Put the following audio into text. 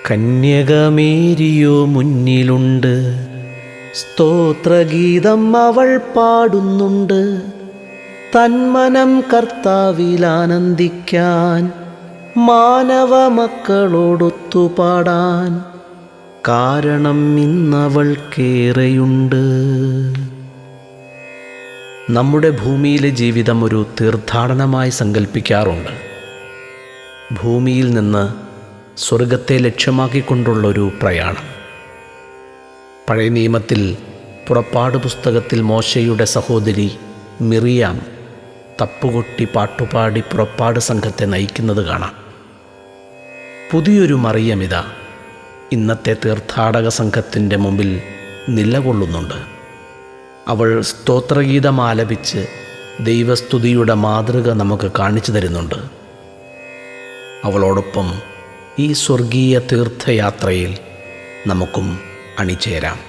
കന്യകമേരിയോ മുന്നിലുണ്ട്, സ്തോത്രഗീതം അവൾ പാടുന്നുണ്ട്. തന്മനം കർത്താവിൽ ആനന്ദിക്കാൻ, മാനവ മക്കളോടൊത്തുപാടാൻ കാരണം ഇന്നവൾക്കേറെയുണ്ട്. നമ്മുടെ ഭൂമിയിലെ ജീവിതം ഒരു തീർത്ഥാടനമായി സങ്കല്പിക്കാറുണ്ട്. ഭൂമിയിൽ നിന്ന് സ്വർഗത്തെ ലക്ഷ്യമാക്കിക്കൊണ്ടുള്ളൊരു പ്രയാണം. പഴയ നിയമത്തിൽ പുറപ്പാട് പുസ്തകത്തിൽ മോശയുടെ സഹോദരി മിറിയാം തപ്പുകൊട്ടി പാട്ടുപാടി പുറപ്പാട് സംഘത്തെ നയിക്കുന്നത് കാണാം. പുതിയൊരു മറിയമിത ഇന്നത്തെ തീർത്ഥാടക സംഘത്തിൻ്റെ മുമ്പിൽ നിലകൊള്ളുന്നുണ്ട്. അവൾ സ്തോത്രഗീതം ആലപിച്ച് ദൈവസ്തുതിയുടെ മാതൃക നമുക്ക് കാണിച്ചു തരുന്നുണ്ട്. അവളോടൊപ്പം ഈ സ്വർഗീയ തീർത്ഥയാത്രയിൽ നമുക്കും അണിചേരാം.